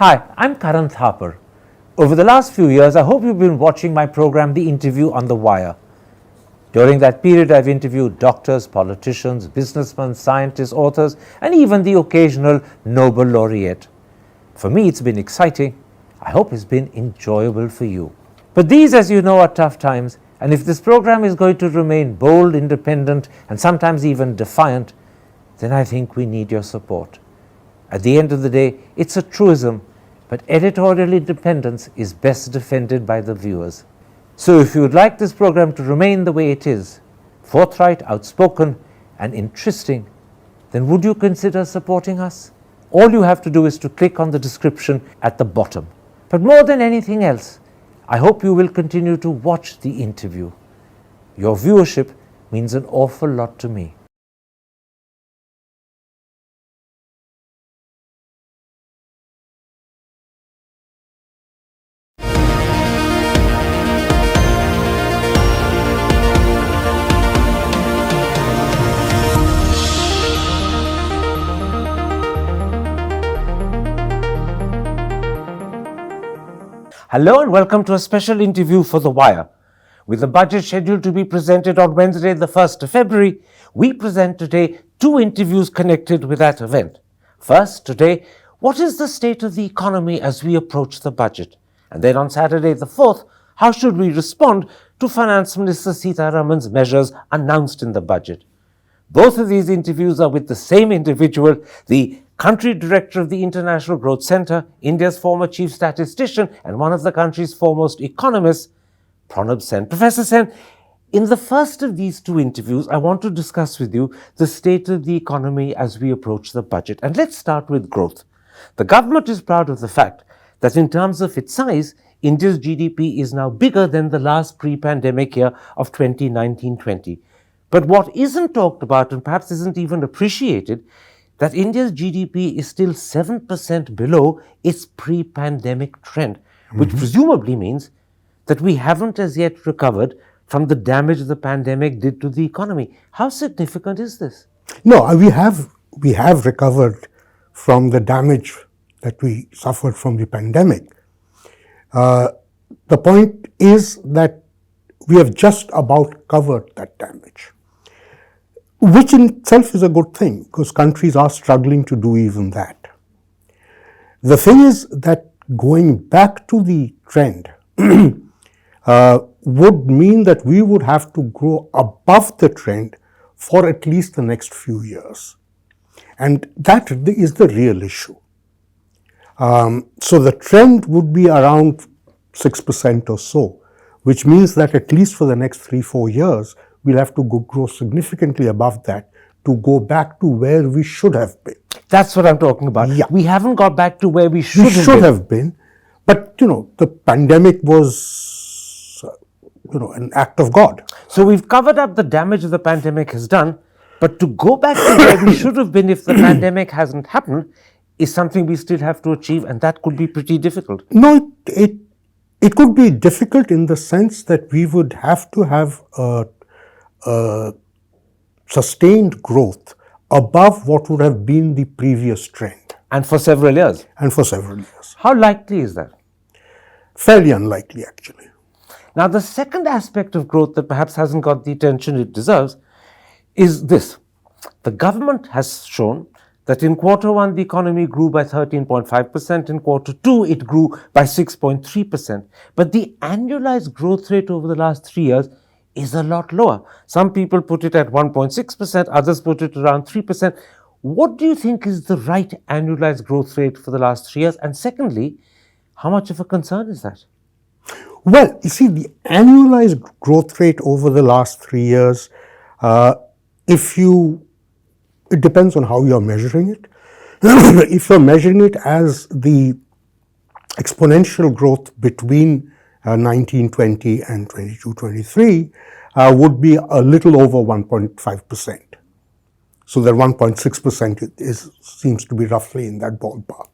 Hi, I'm Karan Thapar. Over the last few years, I hope you've been watching my program, The Interview on the Wire. During that period, I've interviewed doctors, politicians, businessmen, scientists, authors, and even the occasional Nobel laureate. For me, it's been exciting. I hope it's been enjoyable for you. But these, as you know, are tough times, and if this program is going to remain bold, independent, and sometimes even defiant, then I think we need your support. At the end of the day, it's a truism, but editorial independence is best defended by the viewers. So if you would like this program to remain the way it is, forthright, outspoken, and interesting, then would you consider supporting us? All you have to do is to click on the description at the bottom. But more than anything else, I hope you will continue to watch the interview. Your viewership means an awful lot to me. Hello and welcome to a special interview for The Wire. With the budget scheduled to be presented on Wednesday, the 1st of February, we present today two interviews connected with that event. First, today, what is the state of the economy as we approach the budget? And then on Saturday, the 4th, how should we respond to Finance Minister Sitharaman's measures announced in the budget? Both of these interviews are with the same individual, the Country Director of the International Growth Centre, India's former Chief Statistician and one of the country's foremost economists, Pronab Sen. Professor Sen, in the first of these two interviews, I want to discuss with you the state of the economy as we approach the budget. And let's start with growth. The government is proud of the fact that in terms of its size, India's GDP is now bigger than the last pre-pandemic year of 2019-20. But what isn't talked about and perhaps isn't even appreciated, that India's GDP is still 7% below its pre-pandemic trend, which presumably means that we haven't as yet recovered from the damage the pandemic did to the economy. How significant is this? No, we have recovered from the damage that we suffered from the pandemic. The point is that we have just about covered that damage, which in itself is a good thing because countries are struggling to do even that. The thing is that going back to the trend would mean that we would have to grow above the trend for at least the next few years. And that is the real issue. So the trend would be around 6% or so, which means that at least for the next 3-4 years, we'll have to grow significantly above that to go back to where we should have been. That's what I'm talking about. Yeah. We haven't got back to where we should have been. But, the pandemic was, an act of God. So we've covered up the damage the pandemic has done, but to go back to where we should have been if the pandemic hasn't happened is something we still have to achieve, and that could be pretty difficult. No, it could be difficult in the sense that we would have to have sustained growth above what would have been the previous trend. And for several years. How likely is that? Fairly unlikely, actually. Now, the second aspect of growth that perhaps hasn't got the attention it deserves is this. The government has shown that in quarter one, the economy grew by 13.5%. In quarter two, it grew by 6.3%. But the annualized growth rate over the last 3 years is a lot lower. Some people put it at 1.6%, others put it around 3%. What do you think is the right annualized growth rate for the last 3 years? And secondly, how much of a concern is that? Well, you see, the annualized growth rate over the last 3 years, it depends on how you're measuring it. If you're measuring it as the exponential growth between 1920 and 22-23 would be a little over 1.5%. So that 1.6% seems to be roughly in that ballpark,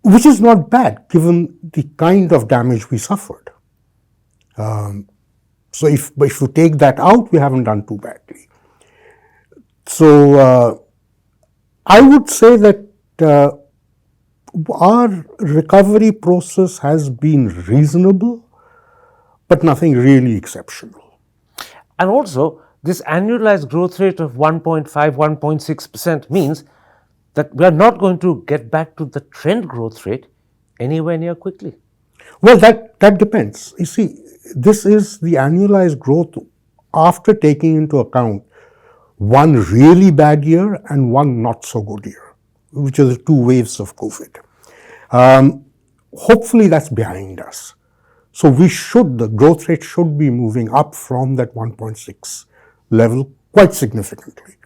which is not bad given the kind of damage we suffered. So if you take that out, we haven't done too badly. So I would say that our recovery process has been reasonable, but nothing really exceptional. And also, this annualized growth rate of 1.5, 1.6% means that we are not going to get back to the trend growth rate anywhere near quickly. Well, that depends. You see, this is the annualized growth after taking into account one really bad year and one not so good year, which are the two waves of COVID. Hopefully that's behind us. So the growth rate should be moving up from that 1.6 level quite significantly.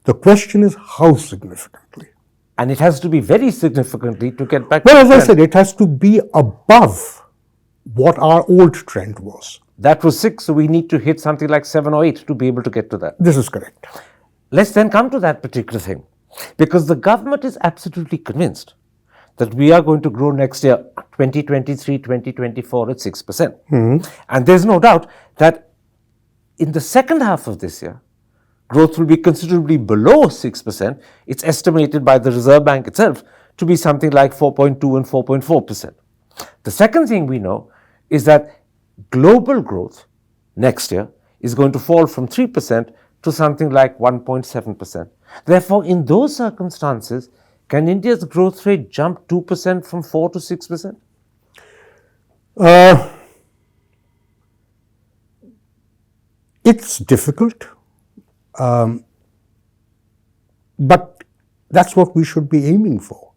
The question is how significantly. And it has to be very significantly to get back Well, to as the I trend. said, it has to be above what our old trend was. That was 6, so we need to hit something like 7 or 8 to be able to get to that. This is correct. Let's then come to that particular thing, because the government is absolutely convinced that we are going to grow next year, 2023, 2024 at 6%. And there's no doubt that in the second half of this year, growth will be considerably below 6%. It's estimated by the Reserve Bank itself to be something like 4.2 and 4.4%. The second thing we know is that global growth next year is going to fall from 3% to something like 1.7%. Therefore, in those circumstances, can India's growth rate jump 2% from 4 to 6%? It's difficult, but that's what we should be aiming for.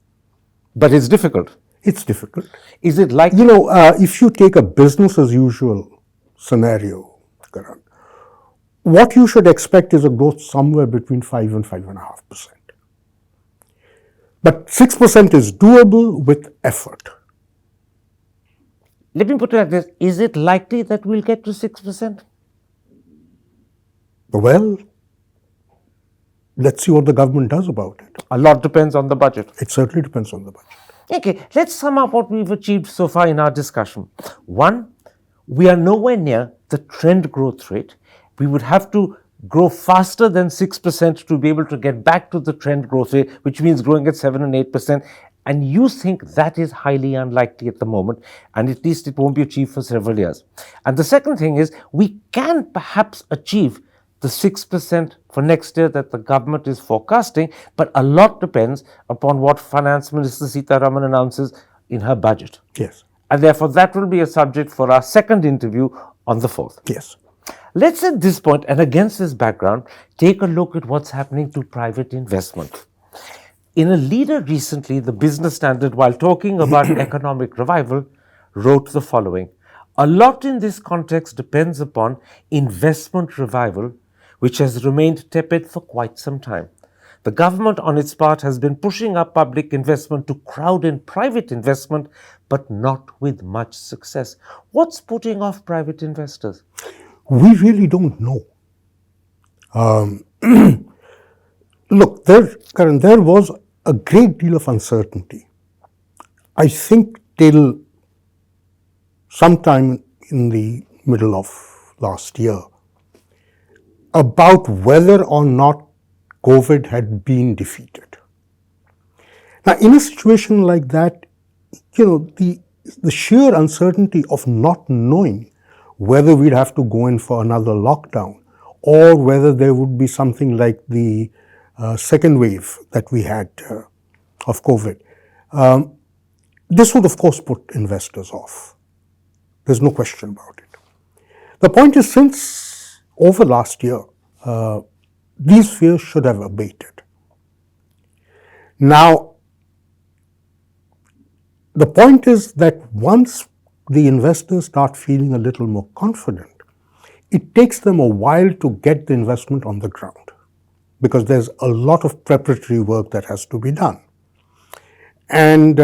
But it's difficult. It's difficult. Is it like... If you take a business as usual scenario, Karan, what you should expect is a growth somewhere between 5 and 5.5%. But 6% is doable with effort. Let me put it like this. Is it likely that we'll get to 6%? Well, let's see what the government does about it. A lot depends on the budget. It certainly depends on the budget. Okay, let's sum up what we've achieved so far in our discussion. One, we are nowhere near the trend growth rate. We would have to grow faster than 6% to be able to get back to the trend growth rate, which means growing at 7 and 8%. And you think that is highly unlikely at the moment, and at least it won't be achieved for several years. And the second thing is, we can perhaps achieve the 6% for next year that the government is forecasting, but a lot depends upon what Finance Minister Sitaraman announces in her budget. Yes. And therefore, that will be a subject for our second interview on the 4th. Yes. Let's at this point, and against this background, take a look at what's happening to private investment. In a leader recently, the Business Standard, while talking about economic revival, wrote the following: a lot in this context depends upon investment revival, which has remained tepid for quite some time. The government, on its part, has been pushing up public investment to crowd in private investment, but not with much success. What's putting off private investors? We really don't know. Look, Karan, there was a great deal of uncertainty. I think till sometime in the middle of last year about whether or not COVID had been defeated. Now, in a situation like that, the sheer uncertainty of not knowing whether we'd have to go in for another lockdown or whether there would be something like the second wave that we had of COVID. This would, of course, put investors off. There's no question about it. The point is, since over last year, these fears should have abated. Now, the point is that once the investors start feeling a little more confident, it takes them a while to get the investment on the ground because there's a lot of preparatory work that has to be done. And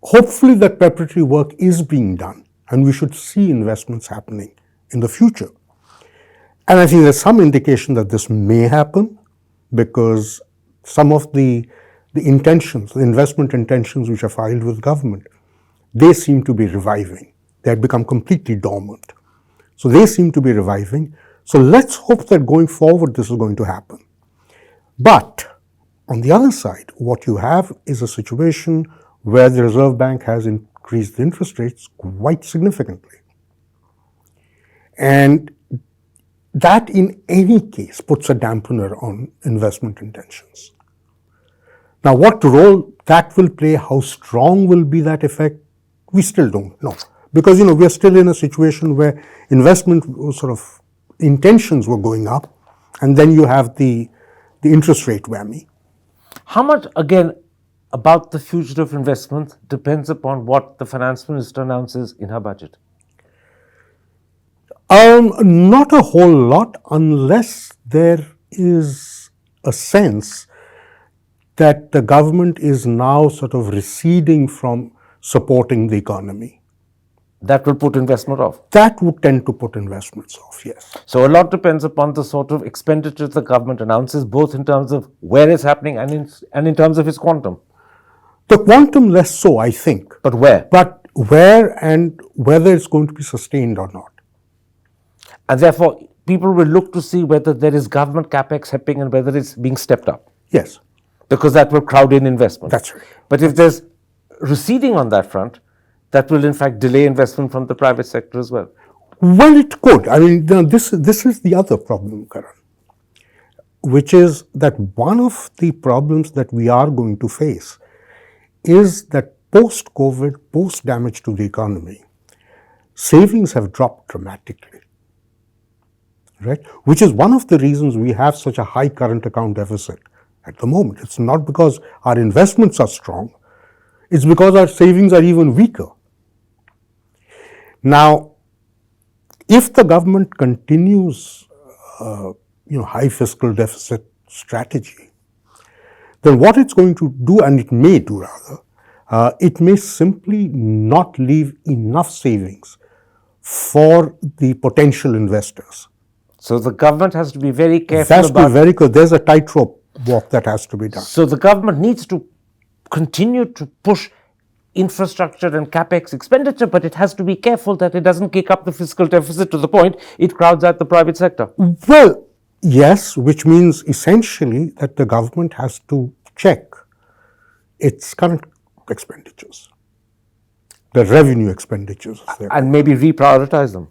hopefully that preparatory work is being done and we should see investments happening in the future. And I think there's some indication that this may happen because some of the intentions, the investment intentions which are filed with government, they seem to be reviving. They had become completely dormant. So they seem to be reviving. So let's hope that going forward this is going to happen. But on the other side, what you have is a situation where the Reserve Bank has increased the interest rates quite significantly. And that in any case puts a dampener on investment intentions. Now, what role that will play, how strong will be that effect, we still don't know. Because, we are still in a situation where investment sort of intentions were going up, and then you have the interest rate whammy. How much, again, about the future of investment depends upon what the finance minister announces in her budget? Not a whole lot, unless there is a sense that the government is now sort of receding from supporting the economy. That will put investment off? That would tend to put investments off, yes. So a lot depends upon the sort of expenditure the government announces, both in terms of where it's happening and in terms of its quantum. The quantum less so, I think. But where? But where and whether it's going to be sustained or not. And therefore, people will look to see whether there is government capex happening and whether it's being stepped up. Yes. Because that will crowd in investment. That's right. But if there's receding on that front, that will in fact delay investment from the private sector as well. Well, it could. I mean, this is the other problem, Karan, which is that one of the problems that we are going to face is that post-COVID, post-damage to the economy, savings have dropped dramatically, right? Which is one of the reasons we have such a high current account deficit at the moment. It's not because our investments are strong, it's because our savings are even weaker. Now, if the government continues, high fiscal deficit strategy, then what it's going to do, and it may do rather, it may simply not leave enough savings for the potential investors. So the government has to be very careful It has to be very careful. There's a tightrope walk that has to be done. So the government needs to continue to push infrastructure and capex expenditure, but it has to be careful that it doesn't kick up the fiscal deficit to the point it crowds out the private sector. Well, yes, which means essentially that the government has to check its current expenditures, the revenue expenditures. And maybe reprioritize them.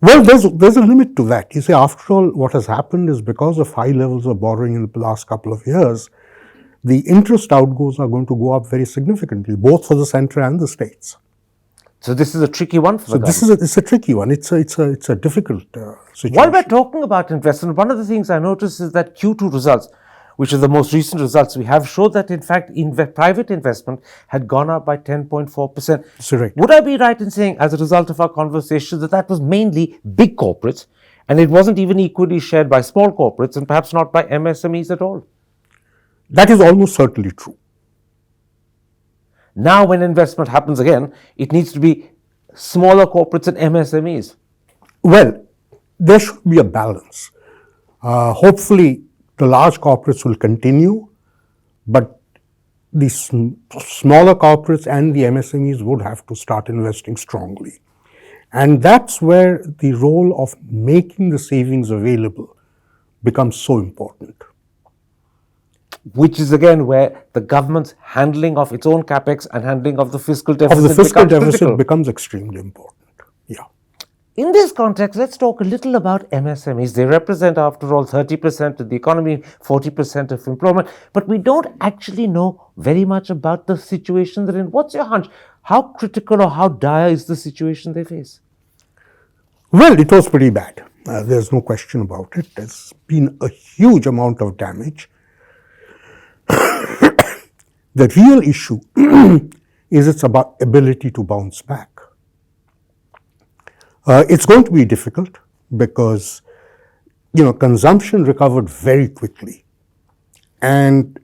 Well, there's a limit to that. You see, after all, what has happened is because of high levels of borrowing in the last couple of years, the interest outgoes are going to go up very significantly, both for the centre and the states. So this is a tricky one for the government. It's a tricky one. It's a difficult situation. While we're talking about investment, one of the things I noticed is that Q2 results, which are the most recent results we have, show that in fact private investment had gone up by 10.4%. That's right. Would I be right in saying, as a result of our conversation, that was mainly big corporates and it wasn't even equally shared by small corporates and perhaps not by MSMEs at all? That is almost certainly true. Now when investment happens again, it needs to be smaller corporates and MSMEs. Well, there should be a balance. Hopefully, the large corporates will continue, but the smaller corporates and the MSMEs would have to start investing strongly. And that's where the role of making the savings available becomes so important. Which is again where the government's handling of its own capex and handling of the fiscal deficit becomes extremely important. Yeah. In this context, let's talk a little about MSMEs. They represent, after all, 30% of the economy, 40% of employment, but we don't actually know very much about the situation they're in. What's your hunch? How critical or how dire is the situation they face? Well, it was pretty bad. There's no question about it. There's been a huge amount of damage. The real issue is its ability to bounce back. It's going to be difficult because, consumption recovered very quickly. And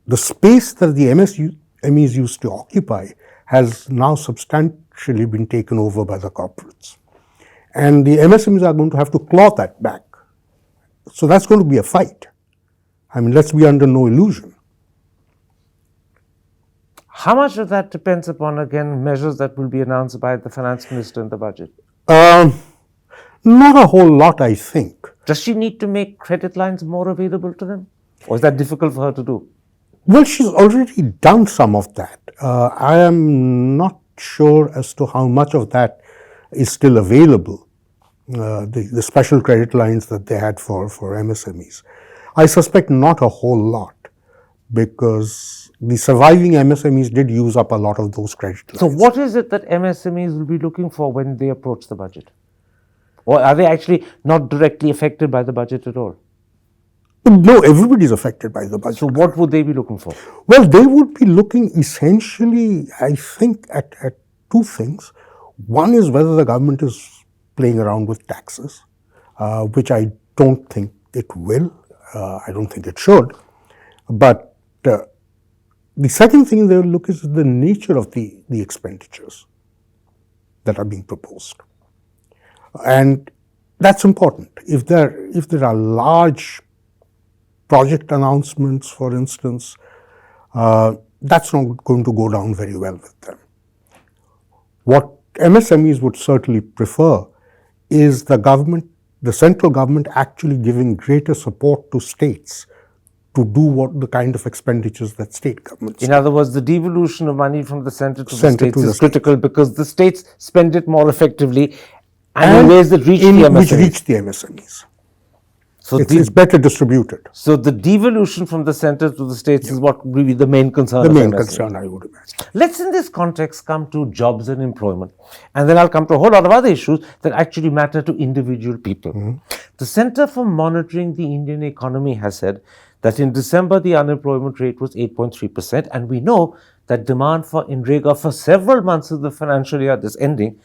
the space that the MSMEs used to occupy has now substantially been taken over by the corporates. And the MSMEs are going to have to claw that back. So that's going to be a fight. I mean, let's be under no illusion. How much of that depends upon, again, measures that will be announced by the finance minister in the budget? Not a whole lot, I think. Does she need to make credit lines more available to them? Or is that difficult for her to do? Well, she's already done some of that. I am not sure as to how much of that is still available, the special credit lines that they had for MSMEs. I suspect not a whole lot, because the surviving MSMEs did use up a lot of those credit lines. So what is it that MSMEs will be looking for when they approach the budget? Or are they actually not directly affected by the budget at all? No, everybody is affected by the budget. So what would they be looking for? Well, they would be looking essentially, I think, at two things. One is whether the government is playing around with taxes, which I don't think it will. I don't think it should. But the second thing they will look is the nature of the expenditures that are being proposed. And that's important. If there are large project announcements, for instance, that's not going to go down very well with them. What MSMEs would certainly prefer is the central government actually giving greater support to states to do the kind of expenditures that state governments. In other words, the devolution of money from the center to the states is critical, because the states spend it more effectively and in ways that reach the MSMEs. Which reach the MSMEs. So it's better distributed. So the devolution from the center to the states is what will be the main concern. The main concern, I would imagine. Let's, in this context, come to jobs and employment, and then I'll come to a whole lot of other issues that actually matter to individual people. Mm-hmm. The Center for Monitoring the Indian Economy has said that in December the unemployment rate was 8.3%, and we know that demand for NREGA for several months of the financial year that's ending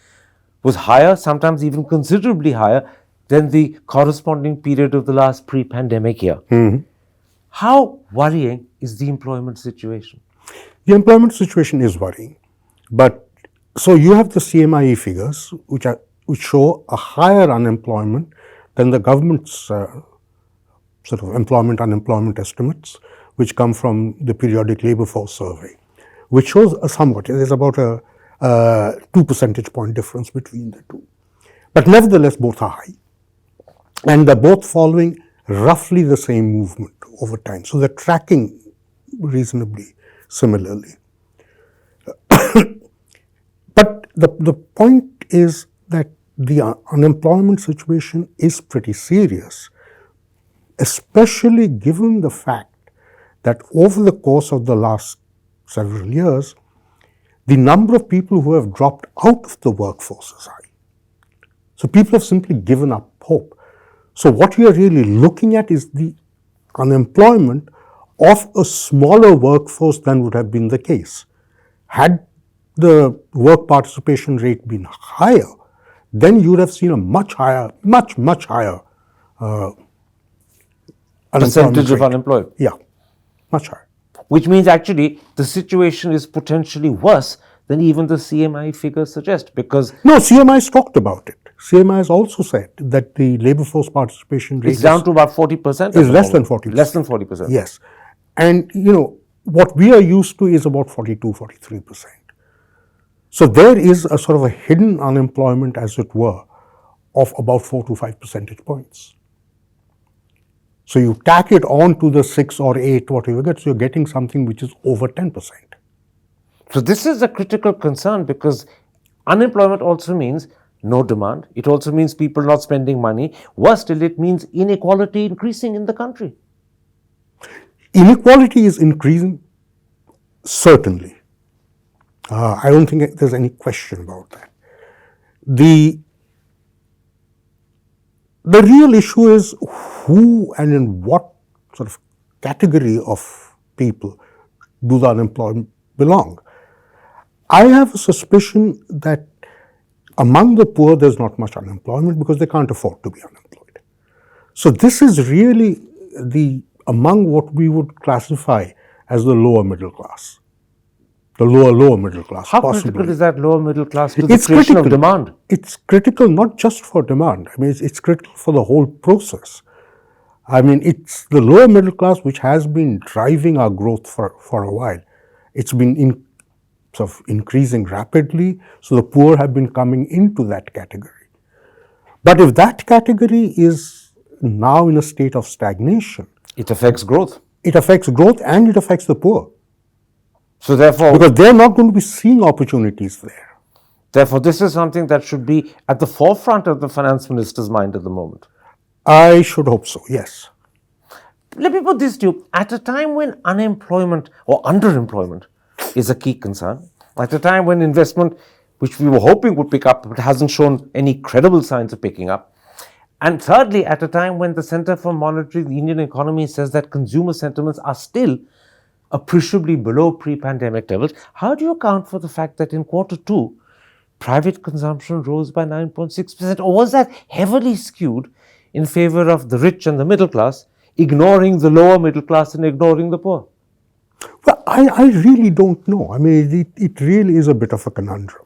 was higher, sometimes even considerably higher, than the corresponding period of the last pre-pandemic year. Mm-hmm. How worrying is the employment situation? The employment situation is worrying. But so you have the CMIE figures, which show a higher unemployment than the government's sort of unemployment estimates, which come from the periodic labor force survey, which shows there's about a 2 percentage point difference between the two. But nevertheless, both are high. And they're both following roughly the same movement over time. So they're tracking reasonably similarly. But the point is that the unemployment situation is pretty serious, especially given the fact that over the course of the last several years, the number of people who have dropped out of the workforce is high. So people have simply given up hope. So what you are really looking at is the unemployment of a smaller workforce than would have been the case. Had the work participation rate been higher, then you would have seen a much higher percentage of unemployed. Yeah, much higher. Which means actually the situation is potentially worse than even the CMI figures suggest, because... No, CMI has talked about it. CMI has also said that the labor force participation rate is down to about 40%. Is less than 40%. Less than 40%. Yes. And, what we are used to is about 42, 43%. So there is a sort of a hidden unemployment, as it were, of about 4 to 5 percentage points. So you tack it on to the 6 or 8, whatever you get, so you're getting something which is over 10%. So this is a critical concern, because unemployment also means no demand. It also means people not spending money. Worse still, it means inequality increasing in the country. Inequality is increasing, certainly. I don't think there's any question about that. The real issue is who and in what sort of category of people do the unemployed belong. I have a suspicion that among the poor, there's not much unemployment because they can't afford to be unemployed. So this is really among what we would classify as the lower middle class. The lower middle class, How possibly. critical is that lower middle class to the creation of demand? It's critical not just for demand. I mean, it's critical for the whole process. I mean, it's the lower middle class which has been driving our growth for a while. It's been sort of increasing rapidly, so the poor have been coming into that category. But if that category is now in a state of stagnation, it affects growth. it affects growth and it affects the poor. So therefore, because they're not going to be seeing opportunities there. Therefore, this is something that should be at the forefront of the finance minister's mind at the moment. I should hope so, yes. Let me put this to you. At a time when unemployment or underemployment is a key concern, at a time when investment, which we were hoping would pick up, but hasn't shown any credible signs of picking up, and thirdly, at a time when the Center for Monitoring the Indian Economy says that consumer sentiments are still appreciably below pre-pandemic levels, how do you account for the fact that in Q2, private consumption rose by 9.6%? Or was that heavily skewed in favor of the rich and the middle class, ignoring the lower middle class and ignoring the poor? Well, I really don't know. I mean, it really is a bit of a conundrum.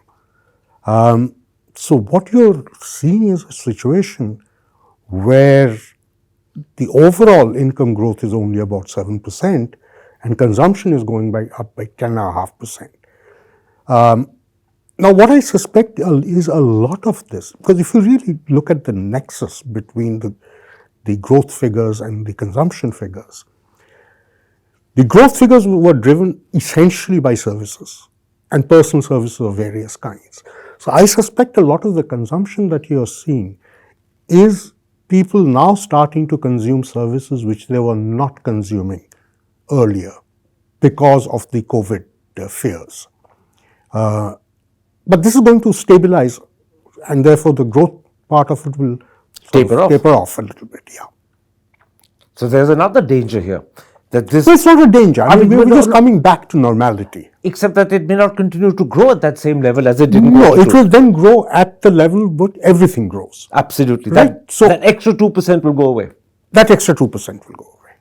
So what you're seeing is a situation where the overall income growth is only about 7% and consumption is going up by 10.5%. Now, what I suspect is a lot of this, because if you really look at the nexus between the growth figures and the consumption figures, the growth figures were driven essentially by services and personal services of various kinds. So I suspect a lot of the consumption that you're seeing is people now starting to consume services which they were not consuming earlier because of the COVID fears. But this is going to stabilize, and therefore the growth part of it will taper off a little bit, yeah. So there's another danger here. That this, so it's not a danger. I mean, we're just coming back to normality. Except that it may not continue to grow at that same level as it didn't. No, it will then grow at the level but everything grows. Absolutely. Right? That extra 2% will go away. That extra 2% will go away.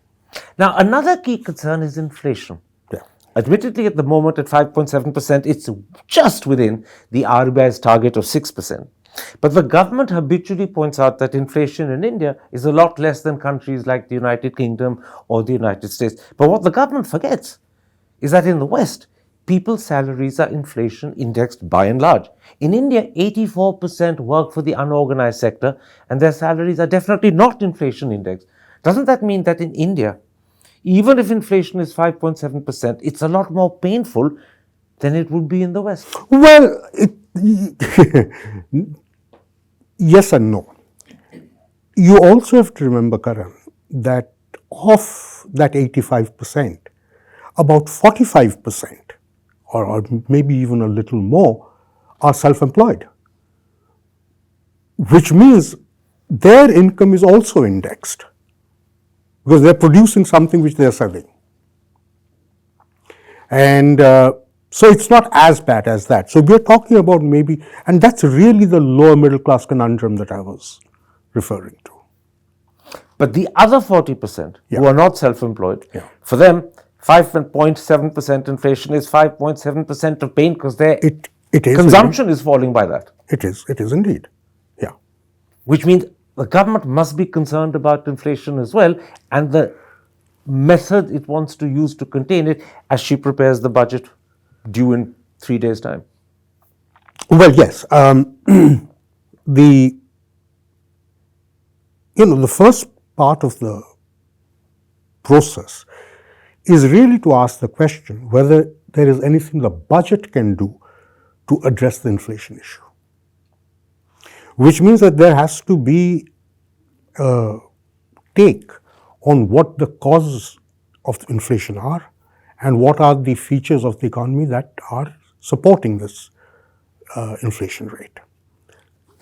Now, another key concern is inflation. Yeah. Admittedly, at the moment at 5.7%, it's just within the RBI's target of 6%. But the government habitually points out that inflation in India is a lot less than countries like the United Kingdom or the United States. But what the government forgets is that in the West, people's salaries are inflation indexed by and large. In India, 84% work for the unorganized sector and their salaries are definitely not inflation indexed. Doesn't that mean that in India, even if inflation is 5.7%, it's a lot more painful than it would be in the West? Well, yes and no. You also have to remember, Karan, that of that 85%, about 45%, or maybe even a little more, are self-employed, which means their income is also indexed because they're producing something which they're selling. And so it's not as bad as that. So we're talking about maybe, and that's really the lower middle class conundrum that I was referring to. But the other 40% who are not self-employed, for them, 5.7% inflation is 5.7% of pain because their consumption is falling by that. It is indeed, yeah. Which means the government must be concerned about inflation as well and the method it wants to use to contain it as she prepares the budget due in 3 days' time. Well, yes. The first part of the process is really to ask the question whether there is anything the budget can do to address the inflation issue. Which means that there has to be a take on what the causes of inflation are and what are the features of the economy that are supporting this inflation rate.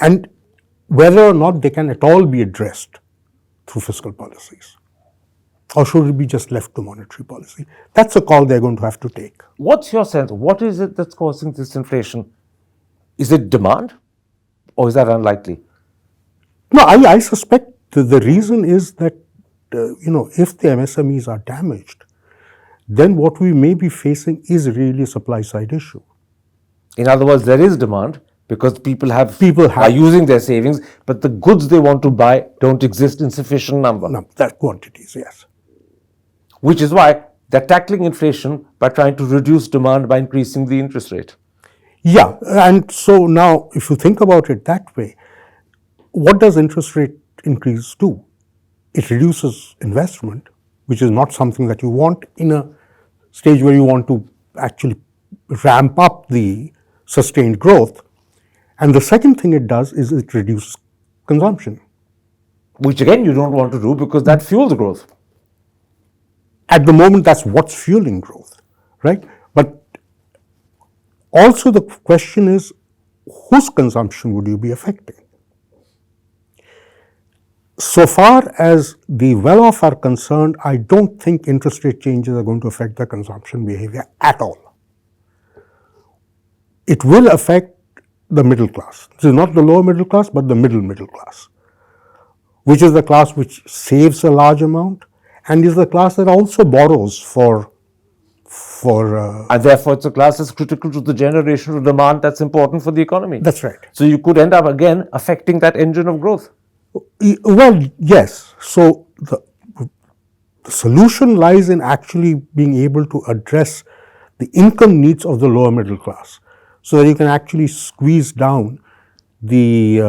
And whether or not they can at all be addressed through fiscal policies. Or should it be just left to monetary policy? That's a call they're going to have to take. What's your sense? What is it that's causing this inflation? Is it demand? Or is that unlikely? No, I suspect the reason is that, if the MSMEs are damaged, then what we may be facing is really a supply side issue. In other words, there is demand because people are using their savings, but the goods they want to buy don't exist in sufficient number. No, that quantities, yes. Which is why they're tackling inflation by trying to reduce demand by increasing the interest rate. Yeah, and so now if you think about it that way, what does interest rate increase do? It reduces investment, which is not something that you want in a stage where you want to actually ramp up the sustained growth. And the second thing it does is it reduces consumption. Which again you don't want to do because that fuels growth. At the moment, that's what's fueling growth, right? But also the question is, whose consumption would you be affecting? So far as the well-off are concerned, I don't think interest rate changes are going to affect their consumption behavior at all. It will affect the middle class. This is not the lower middle class, but the middle class, which is the class which saves a large amount and is the class that also borrows for and therefore it's a class that's critical to the generational demand that's important for the economy. That's right. So you could end up again affecting that engine of growth. Well, yes. So the solution lies in actually being able to address the income needs of the lower middle class, so that you can actually squeeze down the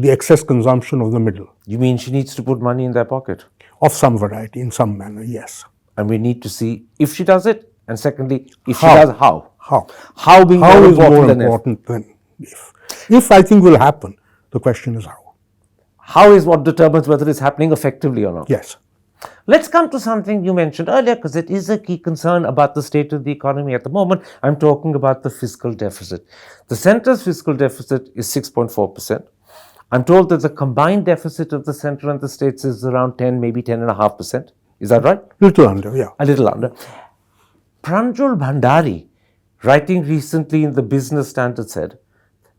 excess consumption of the middle. You mean she needs to put money in their pocket? Of some variety, in some manner, yes. And we need to see if she does it, and secondly, if How? she does, how? How? How being How more is more important than if. important than if? If I think will happen, the question is how. How is what determines whether it's happening effectively or not. Yes. Let's come to something you mentioned earlier, because it is a key concern about the state of the economy at the moment. I'm talking about the fiscal deficit. The centre's fiscal deficit is 6.4%. I'm told that the combined deficit of the centre and the states is around 10, maybe 10.5%. Is that right? Little under, yeah. A little under. Pranjul Bhandari, writing recently in the Business Standard, said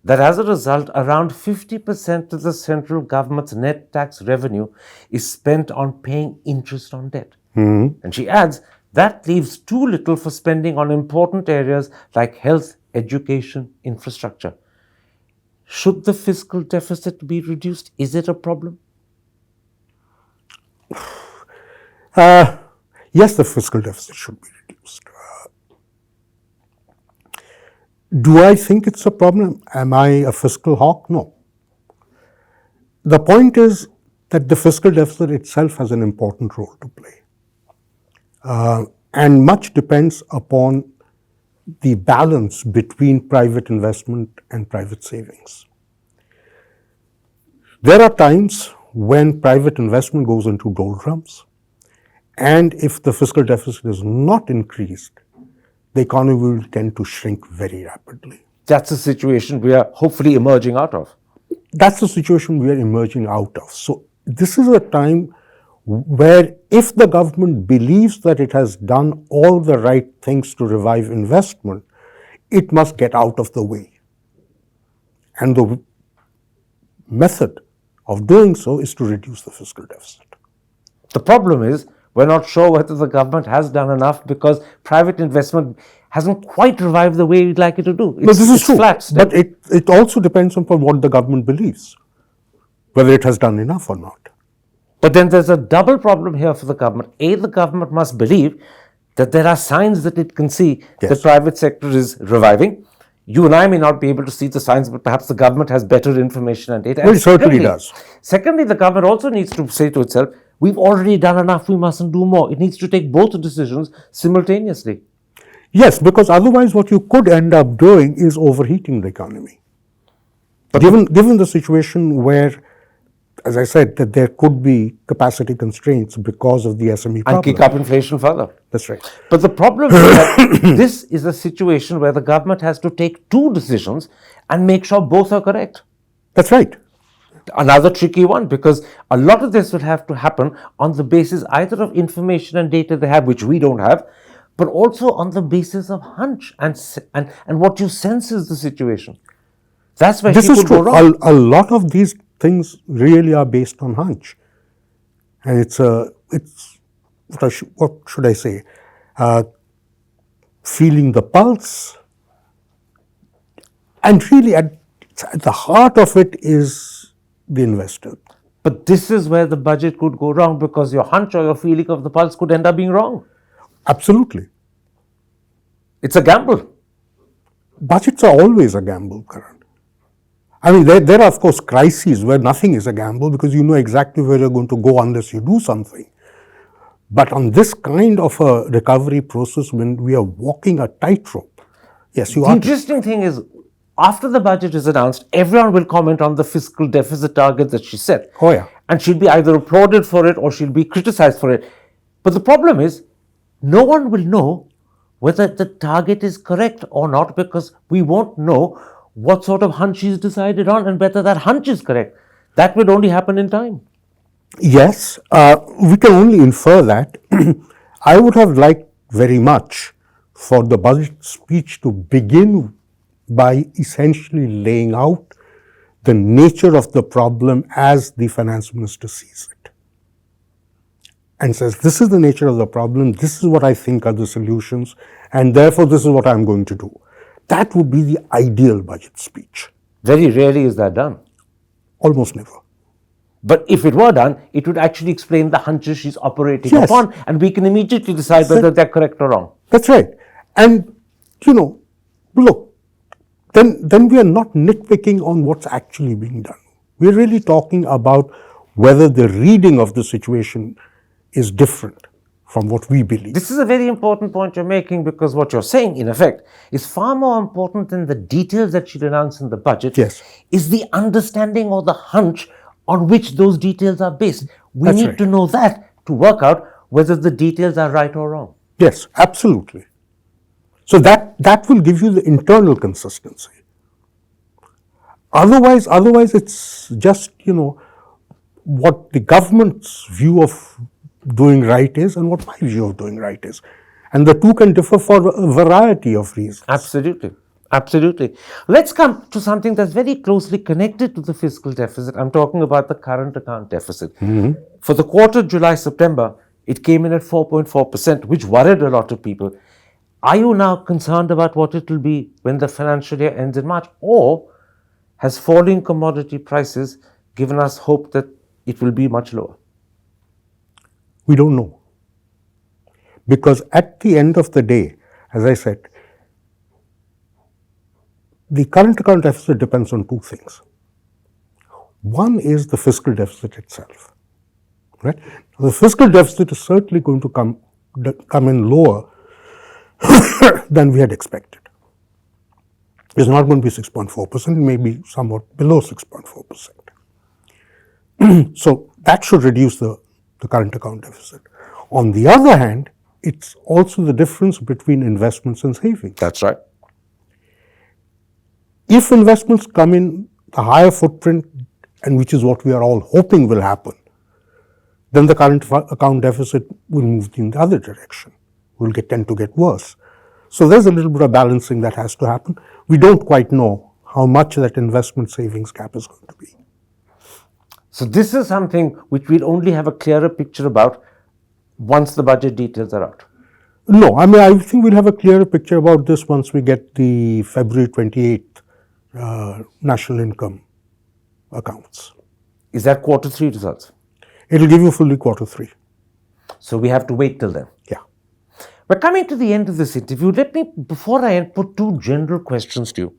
that as a result, around 50% of the central government's net tax revenue is spent on paying interest on debt. And she adds, that leaves too little for spending on important areas like health, education, infrastructure. Should the fiscal deficit be reduced? Is it a problem? Yes, the fiscal deficit should be reduced. Do I think it's a problem? Am I a fiscal hawk? No. The point is that the fiscal deficit itself has an important role to play. And much depends upon the balance between private investment and private savings. There are times when private investment goes into doldrums, and if the fiscal deficit is not increased, the economy will tend to shrink very rapidly. That's a situation we are hopefully emerging out of. That's the situation we are emerging out of. So this is a time where if the government believes that it has done all the right things to revive investment, it must get out of the way. And the method of doing so is to reduce the fiscal deficit. The problem is we're not sure whether the government has done enough because private investment hasn't quite revived the way we'd like it to do. This is true, flat still. but it also depends upon what the government believes, whether it has done enough or not. But then there's a double problem here for the government. A, the government must believe that there are signs that it can see the private sector is reviving. You and I may not be able to see the signs, but perhaps the government has better information and data. Well, it certainly does. Secondly, the government also needs to say to itself, we've already done enough, we mustn't do more. It needs to take both decisions simultaneously. Yes, because otherwise what you could end up doing is overheating the economy. But given the situation where, as I said, that there could be capacity constraints because of the SME problem. And kick up inflation further. That's right. But the problem is that this is a situation where the government has to take two decisions and make sure both are correct. That's right. Another tricky one, because a lot of this will have to happen on the basis either of information and data they have, which we don't have, but also on the basis of hunch and what you sense is the situation. That's where this she is could go true. wrong. A lot of these things really are based on hunch, and it's what should I say? Feeling the pulse, and really at the heart of it is the investor. But this is where the budget could go wrong, because your hunch or your feeling of the pulse could end up being wrong. Absolutely. It's a gamble. Budgets are always a gamble, Karan. I mean, there are, of course, crises where nothing is a gamble because you know exactly where you're going to go unless you do something. But on this kind of a recovery process, when we are walking a tightrope, yes, you The are. interesting thing is, after the budget is announced, everyone will comment on the fiscal deficit target that she set. Oh, yeah. And she'll be either applauded for it or she'll be criticized for it. But the problem is, no one will know whether the target is correct or not, because we won't know what sort of hunch she's decided on and whether that hunch is correct. That will only happen in time. Yes, we can only infer that. I would have liked very much for the budget speech to begin by essentially laying out the nature of the problem as the finance minister sees it, and says, this is the nature of the problem, this is what I think are the solutions, and therefore this is what I'm going to do. That would be the ideal budget speech. Very rarely is that done. Almost never. But if it were done, it would actually explain the hunches she's operating Yes. upon, and we can immediately decide whether they're correct or wrong. That's right. And, look, then we are not nitpicking on what's actually being done. We're really talking about whether the reading of the situation is different from what we believe. This is a very important point you're making, because what you're saying, in effect, is far more important than the details that she'll announce in the budget. Yes. Is the understanding or the hunch on which those details are based. We That's need right. to know that to work out whether the details are right or wrong. Yes, absolutely. So that will give you the internal consistency. Otherwise it's just, what the government's view of doing right is and what my view of doing right is. And the two can differ for a variety of reasons. Absolutely. Absolutely. Let's come to something that's very closely connected to the fiscal deficit. I'm talking about the current account deficit. For the quarter July-September, it came in at 4.4%, which worried a lot of people. Are you now concerned about what it will be when the financial year ends in March? Or has falling commodity prices given us hope that it will be much lower? We don't know. Because at the end of the day, as I said, the current account deficit depends on two things. One is the fiscal deficit itself. Right? The fiscal deficit is certainly going to come in lower than we had expected. It's not going to be 6.4%, it may be somewhat below 6.4%. So that should reduce the current account deficit. On the other hand, it's also the difference between investments and savings. That's right. If investments come in the higher footprint, and which is what we are all hoping will happen, then the current account deficit will move in the other direction, will tend to get worse. So there's a little bit of balancing that has to happen. We don't quite know how much that investment savings gap is going to be. So this is something which we'll only have a clearer picture about once the budget details are out. No, I think we'll have a clearer picture about this once we get the February 28th national income accounts. Is that quarter 3 results? It'll give you fully quarter 3. So we have to wait till then. Yeah. We're coming to the end of this interview. Let me, before I end, put two general questions to you.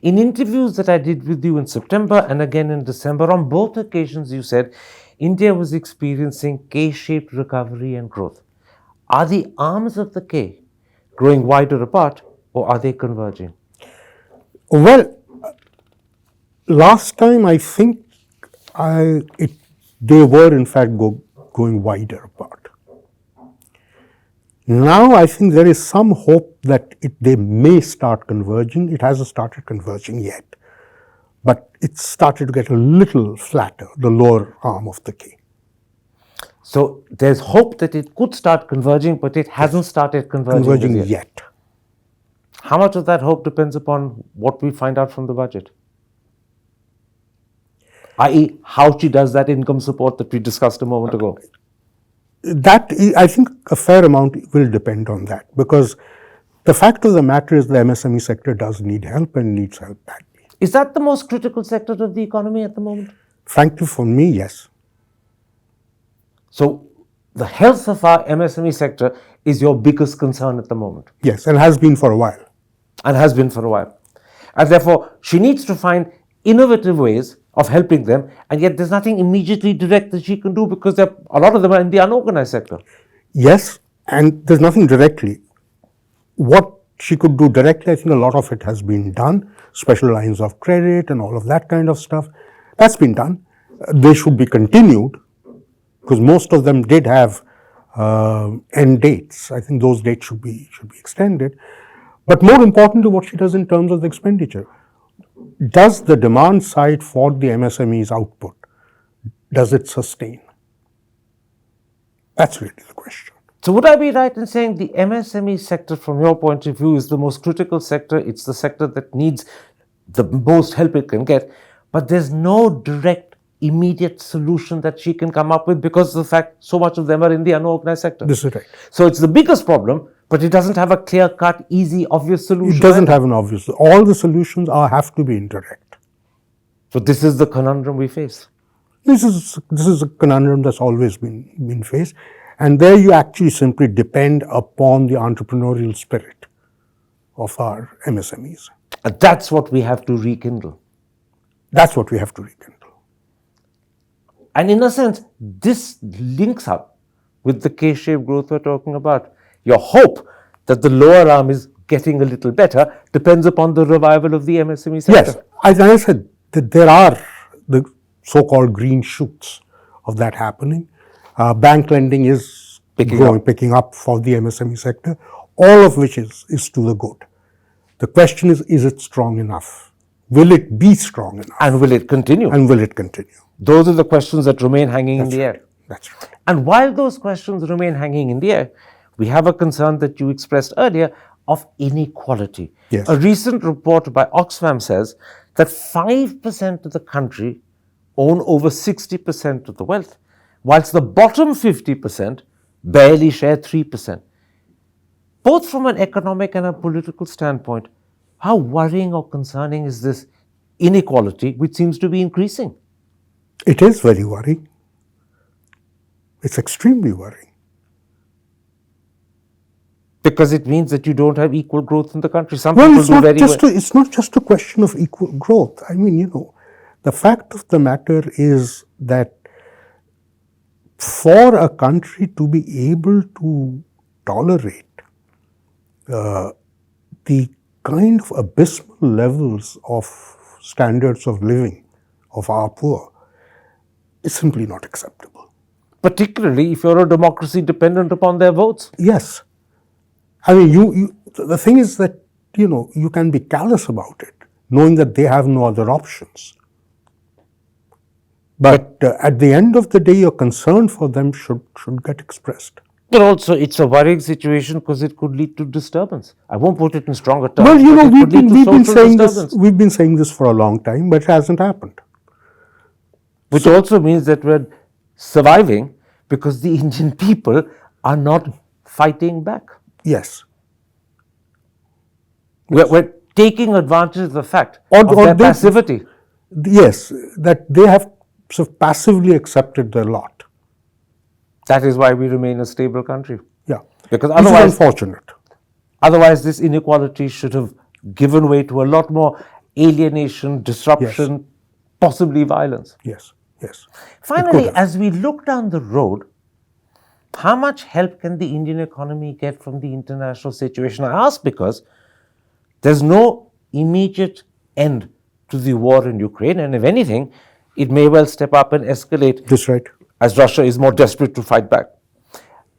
In interviews that I did with you in September and again in December, on both occasions you said India was experiencing K-shaped recovery and growth. Are the arms of the K growing wider apart, or are they converging? Well, last time I think they were in fact going wider apart. Now I think there is some hope that they may start converging. It hasn't started converging yet, but it's started to get a little flatter, the lower arm of the K. So there's hope that it could start converging, but it hasn't started converging yet. How much of that hope depends upon what we find out from the budget? I.e., how she does that income support that we discussed a moment ago. That, I think a fair amount will depend on that, because the fact of the matter is the MSME sector does need help and needs help badly. Is that the most critical sector of the economy at the moment? Frankly, for me, yes. So the health of our MSME sector is your biggest concern at the moment. Yes, and has been for a while. And has been for a while. And therefore, she needs to find innovative ways of helping them, and yet there's nothing immediately direct that she can do, because a lot of them are in the unorganized sector. Yes, and there's nothing directly. What she could do directly, I think a lot of it has been done, special lines of credit and all of that kind of stuff. That's been done. They should be continued because most of them did have end dates. I think those dates should be extended. But more importantly, what she does in terms of the expenditure. Does the demand side for the MSME's output, does it sustain? That's really the question. So would I be right in saying the MSME sector, from your point of view, is the most critical sector? It's the sector that needs the most help it can get, but there's no direct, immediate solution that she can come up with because of the fact so much of them are in the unorganized sector. This is right. So it's the biggest problem, but it doesn't have a clear-cut, easy, obvious solution. It doesn't have an obvious. All the solutions have to be indirect. So this is the conundrum we face. This is a conundrum that's always been faced. And there you actually simply depend upon the entrepreneurial spirit of our MSMEs. And that's what we have to rekindle. That's what we have to rekindle. And in a sense, this links up with the K-shaped growth we're talking about. Your hope that the lower arm is getting a little better depends upon the revival of the MSME sector. Yes, as I said, that there are the so-called green shoots of that happening. Bank lending is picking up for the MSME sector, all of which is to the good. The question is it strong enough? Will it be strong enough? And will it continue? And will it continue? Those are the questions that remain hanging in the air. That's right. And while those questions remain hanging in the air, we have a concern that you expressed earlier of inequality. Yes. A recent report by Oxfam says that 5% of the country own over 60% of the wealth, whilst the bottom 50% barely share 3%. Both from an economic and a political standpoint, how worrying or concerning is this inequality, which seems to be increasing? It is very worrying. It's extremely worrying. Because it means that you don't have equal growth in the country. Some Well, people it's do not very just well. it's not just a question of equal growth. I mean, the fact of the matter is that for a country to be able to tolerate the kind of abysmal levels of standards of living of our poor is simply not acceptable. Particularly if you're a democracy dependent upon their votes. Yes. I mean, the thing is that, you can be callous about it, knowing that they have no other options. But at the end of the day, your concern for them should get expressed. But also, it's a worrying situation because it could lead to disturbance. I won't put it in stronger terms. Well, but it we've could lead to been social saying disturbance. this. We've been saying this for a long time, but it hasn't happened. Which also means that we're surviving because the Indian people are not fighting back. Yes. We're taking advantage of the fact of their passivity. Yes, that they have sort of passively accepted their lot. That is why we remain a stable country. Yeah. Because This is otherwise, unfortunate. Otherwise, this inequality should have given way to a lot more alienation, disruption, possibly violence. Yes. Yes. Finally, as we look down the road, how much help can the Indian economy get from the international situation? I ask because there's no immediate end to the war in Ukraine, and if anything, it may well step up and escalate. That's right. As Russia is more desperate to fight back.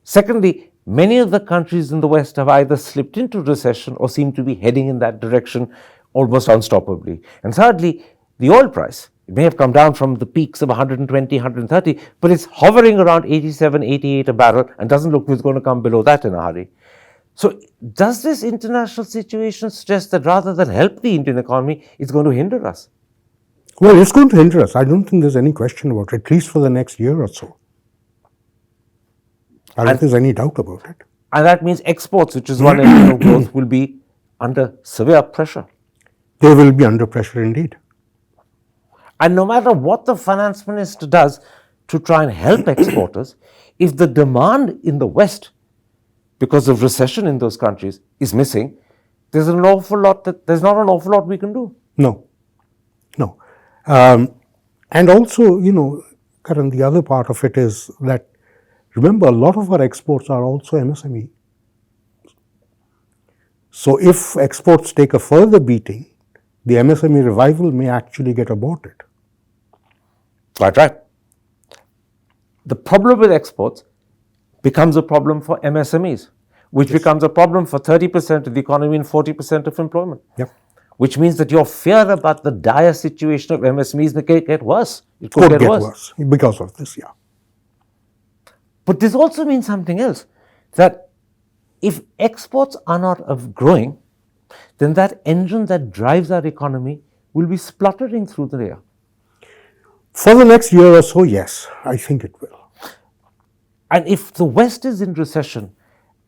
Secondly, many of the countries in the West have either slipped into recession or seem to be heading in that direction almost unstoppably. And thirdly, the oil price. It may have come down from the peaks of 120, 130, but it's hovering around 87, 88 a barrel and doesn't look like it's going to come below that in a hurry. So does this international situation suggest that rather than help the Indian economy, it's going to hinder us? Well, it's going to hinder us. I don't think there's any question about it, at least for the next year or so. I don't think there's any doubt about it. And that means exports, which is one engine of growth, will be under severe pressure. They will be under pressure indeed. And no matter what the finance minister does to try and help exporters, if the demand in the West, because of recession in those countries, is missing, there's not an awful lot we can do. No. And also, Karan, the other part of it is that Remember, a lot of our exports are also MSME. So if exports take a further beating, the MSME revival may actually get aborted. Quite right. The problem with exports becomes a problem for MSMEs, which becomes a problem for 30% of the economy and 40% of employment. Yep. Which means that your fear about the dire situation of MSMEs may get worse. It Could get worse because of this, yeah. But this also means something else, that if exports are not growing, then that engine that drives our economy will be spluttering through the air. For the next year or so, yes, I think it will. And if the West is in recession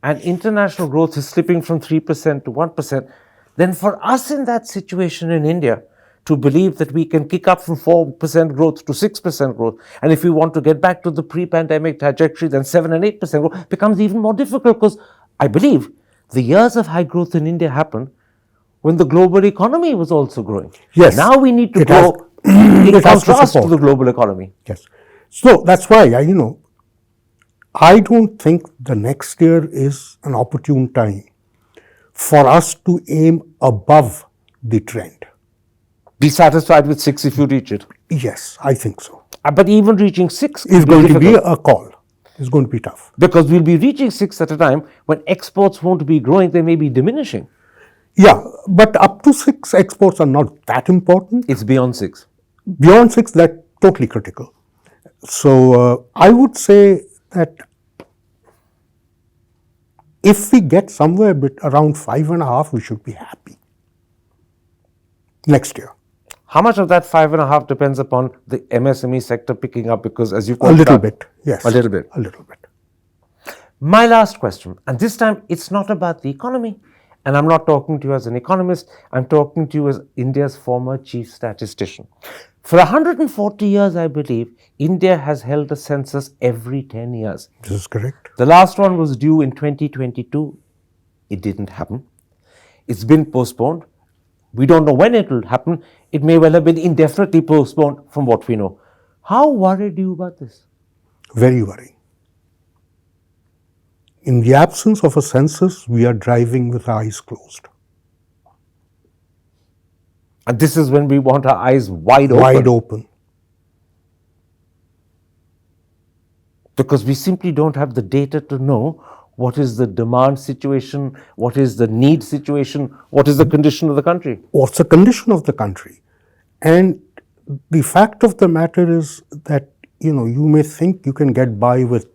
and international growth is slipping from 3% to 1%, then for us in that situation in India to believe that we can kick up from 4% growth to 6% growth, and if we want to get back to the pre-pandemic trajectory, then 7 and 8% growth becomes even more difficult, because I believe the years of high growth in India happened when the global economy was also growing. Yes. Now we need to It grow has- in it has to contrast to support. the global economy. Yes. So that's why, I don't think the next year is an opportune time for us to aim above the trend. Be satisfied with 6 if you reach it. Yes, I think so. But even reaching 6 It's could going be to be difficult, a call. It's going to be tough. because we'll be reaching 6 at a time when exports won't be growing, they may be diminishing. Yeah, but up to 6 exports are not that important. It's beyond 6. Beyond 6, that's totally critical. So I would say that if we get somewhere around 5.5, we should be happy next year. How much of that 5.5 depends upon the MSME sector picking up? Because as you A pointed little out, bit, yes. A little bit. A little bit. My last question, and this time it's not about the economy, and I'm not talking to you as an economist, I'm talking to you as India's former chief statistician. For 140 years, I believe, India has held a census every 10 years. This is correct. The last one was due in 2022. It didn't happen. It's been postponed. We don't know when it will happen. It may well have been indefinitely postponed from what we know. How worried are you about this? Very worrying. In the absence of a census, we are driving with our eyes closed. And this is when we want our eyes wide open. Wide open. Because we simply don't have the data to know what is the demand situation, what is the need situation, what is the condition of the country. What's the condition of the country? And the fact of the matter is that, you may think you can get by with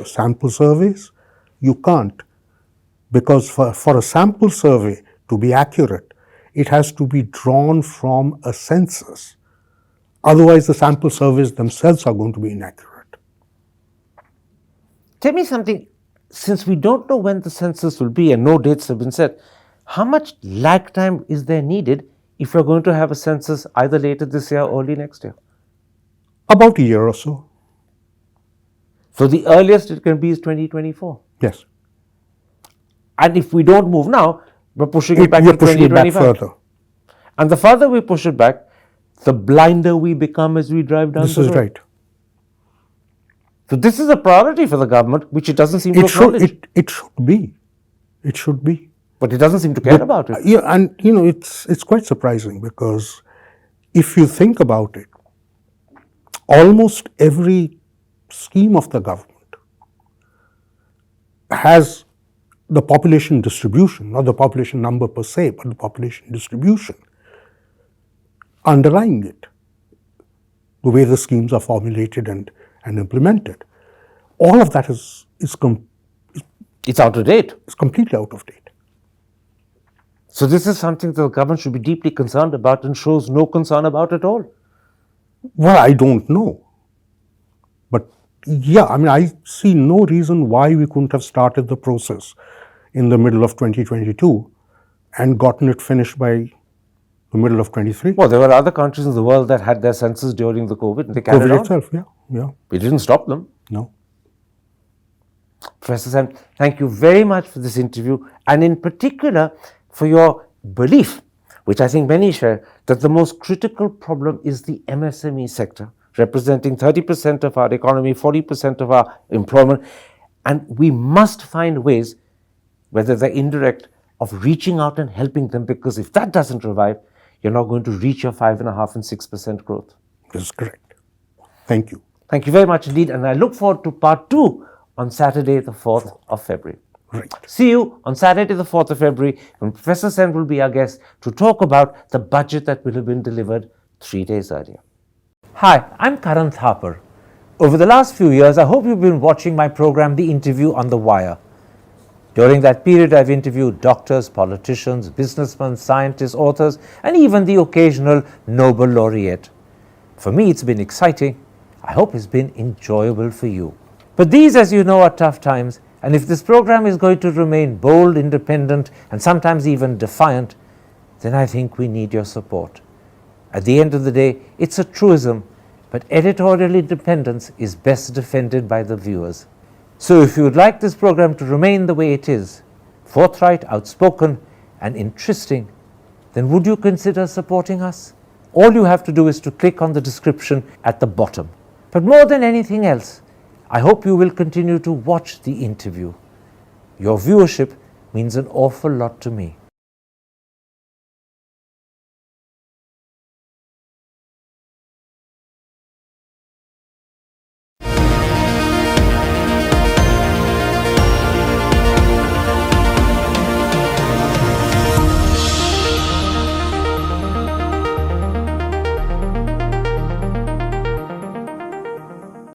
sample surveys. You can't, because for a sample survey to be accurate, it has to be drawn from a census. Otherwise, the sample surveys themselves are going to be inaccurate. Tell me something, since we don't know when the census will be and no dates have been set, how much lag time is there needed if we're going to have a census either later this year or early next year? About a year or so. So the earliest it can be is 2024. Yes. And if we don't move now, we're pushing it back to We're pushing it back 2025. further. And the further we push it back, the blinder we become as we drive down This the road. is right. So this is a priority for the government, which it doesn't seem to acknowledge. It should be. It should be. But it doesn't seem to care about it. Yeah, and it's quite surprising, because if you think about it, almost every scheme of the government has the population distribution, not the population number per se, but the population distribution underlying it, the way the schemes are formulated and implemented. All of that is It's out of date. completely out of date. So this is something the government should be deeply concerned about and shows no concern about at all. Well, I don't know. But yeah, I see no reason why we couldn't have started the process in the middle of 2022 and gotten it finished by the middle of 23. Well, there were other countries in the world that had their census during the COVID. They carried COVID on. itself, yeah. We didn't stop them. No. Professor Sen, thank you very much for this interview, and in particular for your belief, which I think many share, that the most critical problem is the MSME sector, representing 30% of our economy, 40% of our employment. And we must find ways, whether they're indirect, of reaching out and helping them, because if that doesn't revive, you're not going to reach your 5.5% and 6% growth. That's correct. Thank you. Thank you very much indeed, and I look forward to part 2 on Saturday, the 4th of February. Right. See you on Saturday, the 4th of February, when Professor Sen will be our guest to talk about the budget that will have been delivered 3 days earlier. Hi, I'm Karan Thapar. Over the last few years, I hope you've been watching my program, The Interview on the Wire. During that period, I've interviewed doctors, politicians, businessmen, scientists, authors, and even the occasional Nobel laureate. For me, it's been exciting. I hope it's been enjoyable for you. But these, as you know, are tough times, and if this program is going to remain bold, independent, and sometimes even defiant, then I think we need your support. At the end of the day, it's a truism, but editorial independence is best defended by the viewers. So if you would like this program to remain the way it is, forthright, outspoken, and interesting, then would you consider supporting us? All you have to do is to click on the description at the bottom. But more than anything else, I hope you will continue to watch The Interview. Your viewership means an awful lot to me.